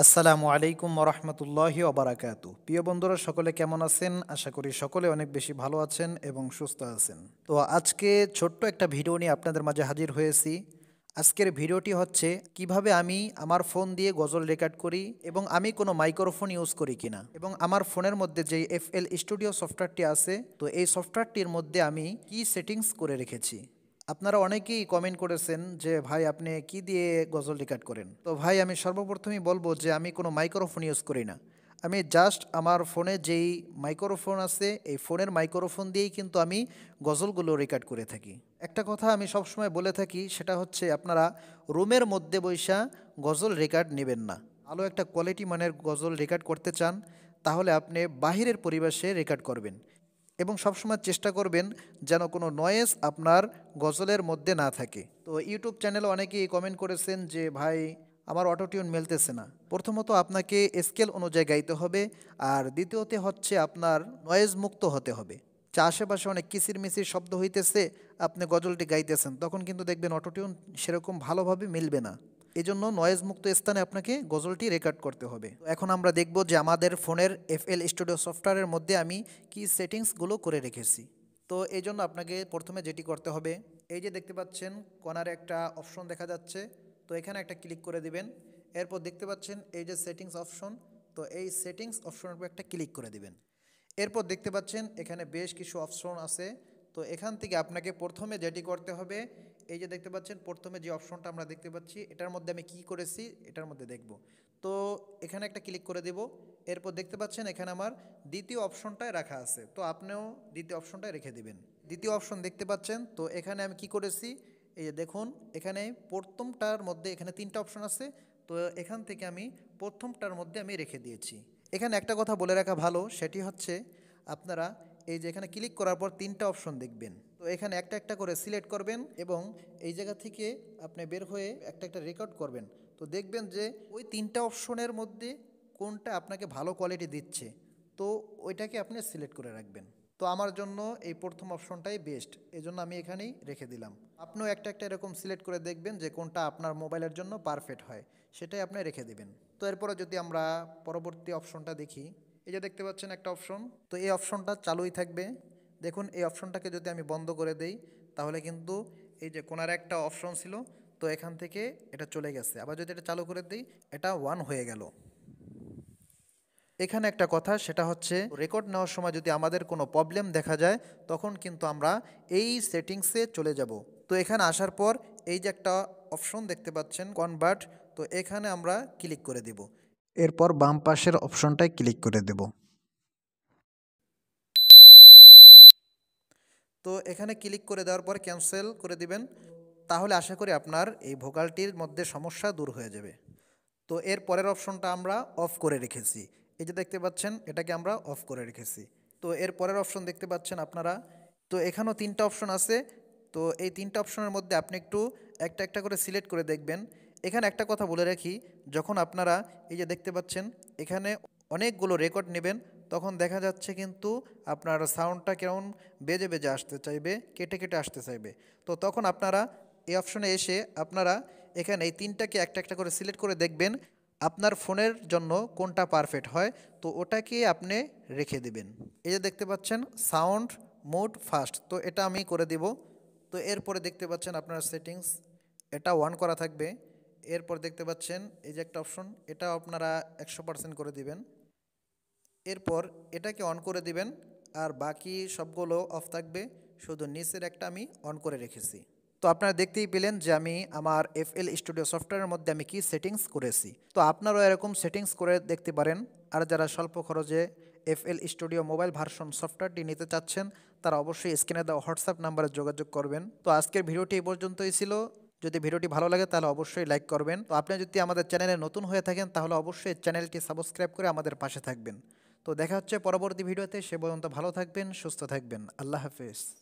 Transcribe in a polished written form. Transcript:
আসসালামু আলাইকুম ওরহমতুল্লাহি ওবারাকাতু। প্রিয় বন্ধুরা, সকলে কেমন আছেন? আশা করি সকলে অনেক বেশি ভালো আছেন এবং সুস্থ আছেন। তো আজকে ছোট্ট একটা ভিডিও নিয়ে আপনাদের মাঝে হাজির হয়েছি। আজকের ভিডিওটি হচ্ছে কিভাবে আমি আমার ফোন দিয়ে গজল রেকর্ড করি এবং আমি কোনো মাইক্রোফোন ইউজ করি কিনা, এবং আমার ফোনের মধ্যে যে FL স্টুডিও সফটওয়্যারটি আছে, তো এই সফটওয়্যারটির মধ্যে আমি কি সেটিংস করে রেখেছি। আপনারা অনেকেই কমেন্ট করেছেন যে ভাই আপনি কি দিয়ে গজল রেকর্ড করেন। তো ভাই আমি সর্বপ্রথমেই বলবো যে আমি কোনো মাইক্রোফোন ইউজ করি না। আমি জাস্ট আমার ফোনে যেই মাইক্রোফোন আছে এই ফোনের মাইক্রোফোন দিয়েই কিন্তু আমি গজলগুলো রেকর্ড করে থাকি। একটা কথা আমি সবসময় বলে থাকি, সেটা হচ্ছে আপনারা রুমের মধ্যে বৈশা গজল রেকর্ড নেবেন না। ভালো একটা কোয়ালিটি মানের গজল রেকর্ড করতে চান তাহলে আপনি বাহিরের পরিবেশে রেকর্ড করবেন, এবং সবসময় চেষ্টা করবেন যেন কোনো নয়েজ আপনার গজলের মধ্যে না থাকে। তো ইউটিউব চ্যানেলে অনেকেই কমেন্ট করেছেন যে ভাই আমার অটোটিউন মেলতেছে না। প্রথমত আপনাকে স্কেল অনুযায়ী গাইতে হবে, আর দ্বিতীয়তে হচ্ছে আপনার নয়েজ মুক্ত হতে হবে। যা আশেপাশে অনেক কিচির মিচির শব্দ হইতেছে, আপনি গজলটি গাইতেছেন, তখন কিন্তু দেখবেন অটোটিউন সেরকম ভালোভাবে মিলবে না। এই জন্য নয়েজ মুক্ত স্থানে আপনাকে গজলটি রেকর্ড করতে হবে। তো এখন আমরা দেখব যে আমাদের ফোনের FL স্টুডিও সফটওয়্যারের মধ্যে আমি কি সেটিংসগুলো করে রেখেছি। তো এই জন্য আপনাকে প্রথমে যেটি করতে হবে, এই যে দেখতে পাচ্ছেন কর্নারে একটা অপশন দেখা যাচ্ছে, তো এখানে একটা ক্লিক করে দিবেন। এরপর দেখতে পাচ্ছেন এই যে সেটিংস অপশন, তো এই সেটিংস অপশনের উপর একটা ক্লিক করে দিবেন। এরপর দেখতে পাচ্ছেন এখানে বেশ কিছু অপশন আছে, তো এখান থেকে আপনাকে প্রথমে যেটি করতে হবে, এই যে দেখতে পাচ্ছেন প্রথমে যে অপশনটা আমরা দেখতে পাচ্ছি এটার মধ্যে আমি কি করেছি এটার মধ্যে দেখব। তো এখানে একটা ক্লিক করে দেব। এরপর দেখতে পাচ্ছেন এখানে আমার দ্বিতীয় অপশনটায় রাখা আছে, তো আপনিও দ্বিতীয় অপশনটায় রেখে দিবেন। দ্বিতীয় অপশন দেখতে পাচ্ছেন, তো এখানে আমি কি করেছি, এই যে দেখুন এখানে প্রথমটার মধ্যে এখানে তিনটা অপশন আছে, তো এখান থেকে আমি প্রথমটার মধ্যে আমি রেখে দিয়েছি। এখানে একটা কথা বলে রাখা ভালো, সেটি হচ্ছে আপনারা এই যে এখানে ক্লিক করার পর তিনটা অপশন দেখবেন, তো এখানে একটা একটা করে সিলেক্ট করবেন এবং এই জায়গা থেকে আপনি বের হয়ে একটা একটা রেকর্ড করবেন। তো দেখবেন যে ওই তিনটা অপশনের মধ্যে কোনটা আপনাকে ভালো কোয়ালিটি দিচ্ছে, তো ওইটাকে আপনি সিলেক্ট করে রাখবেন। তো আমার জন্য এই প্রথম অপশনটাই বেস্ট, এই জন্য আমি এখানেই রেখে দিলাম। আপনিও একটা একটা এরকম সিলেক্ট করে দেখবেন যে কোনটা আপনার মোবাইলের জন্য পারফেক্ট হয়, সেটাই আপনি রেখে দেবেন। তো এরপরে যদি আমরা পরবর্তী অপশনটা দেখি, এই যে দেখতে পাচ্ছেন একটা অপশন, তো এই অপশনটা চালুই থাকবে। দেখুন এই অপশনটাকে যদি আমি বন্ধ করে দেই তাহলে কিন্তু এই যে কোনার একটা অপশন ছিল, তো এখান থেকে এটা চলে গেছে। আবার যদি এটা চালু করে দিই এটা ওয়ান হয়ে গেল। এখানে একটা কথা, সেটা হচ্ছে রেকর্ড নেওয়ার সময় যদি আমাদের কোনো প্রবলেম দেখা যায় তখন কিন্তু আমরা এই সেটিংসে চলে যাব। তো এখানে আসার পর এই যে একটা অপশন দেখতে পাচ্ছেন কনভার্ট, তো এখানে আমরা ক্লিক করে দেব। এরপর বাম পাশের অপশনটায় ক্লিক করে দেব। তো এখানে ক্লিক করে দেওয়ার পর ক্যান্সেল করে দিবেন, তাহলে আশা করি আপনার এই ভোকালটির মধ্যে সমস্যা দূর হয়ে যাবে। তো এর পরের অপশনটা আমরা অফ করে রেখেছি, এই যে দেখতে পাচ্ছেন এটাকে আমরা অফ করে রেখেছি। তো এর পরের অপশন দেখতে পাচ্ছেন আপনারা, তো এখানেও তিনটা অপশন আছে, তো এই তিনটা অপশনের মধ্যে আপনি একটু একটা একটা করে সিলেক্ট করে দেখবেন। এখানে একটা কথা বলে রাখি, যখন আপনারা এই যে দেখতে পাচ্ছেন এখানে অনেকগুলো রেকর্ড নেবেন, তখন দেখা যাচ্ছে কিন্তু আপনার সাউন্ডটা কেমন বেজে বেজে আসতে চাইবে, কেটে কেটে আসতে চাইবে। তো তখন আপনারা এই অপশনে এসে আপনারা এখানে এই তিনটাকে একটা একটা করে সিলেক্ট করে দেখবেন আপনার ফোনের জন্য কোনটা পারফেক্ট হয়, তো ওটাকে আপনি রেখে দেবেন। এই যে দেখতে পাচ্ছেন সাউন্ড মোড ফাস্ট, তো এটা আমি করে দেব। তো এরপরে দেখতে পাচ্ছেন আপনার সেটিংস, এটা অন করা থাকবে। এরপর দেখতে পাচ্ছেন এই যে একটা অপশন, এটা আপনারা 100% করে দিবেন। এরপর এটাকে অন করে দিবেন, আর বাকি সবগুলো অফ থাকবে, শুধু নিচের একটা আমি অন করে রেখেছি। তো আপনারা দেখতেই পেলেন যে আমি আমার FL স্টুডিও সফটওয়্যারের মধ্যে আমি কি সেটিংস করেছি। তো আপনারাও এরকম সেটিংস করে দেখতে পারেন। আর যারা স্বল্প খরচে FL স্টুডিও মোবাইল ভার্সন সফটওয়্যারটি নিতে চাচ্ছেন তারা অবশ্যই স্ক্রিনে দেওয়া হোয়াটসঅ্যাপ নাম্বারে যোগাযোগ করবেন। তো আজকের ভিডিওটি এই পর্যন্তই ছিল। যদি ভিডিওটি ভালো লাগে তাহলে অবশ্যই লাইক করবেন। তো আপনি যদি আমাদের চ্যানেলে নতুন হয়ে থাকেন তাহলে অবশ্যই চ্যানেলটি সাবস্ক্রাইব করে আমাদের পাশে থাকবেন। তো দেখা হচ্ছে পরবর্তী ভিডিওতে, সে পর্যন্ত ভালো থাকবেন, সুস্থ থাকবেন। আল্লাহ হাফেজ।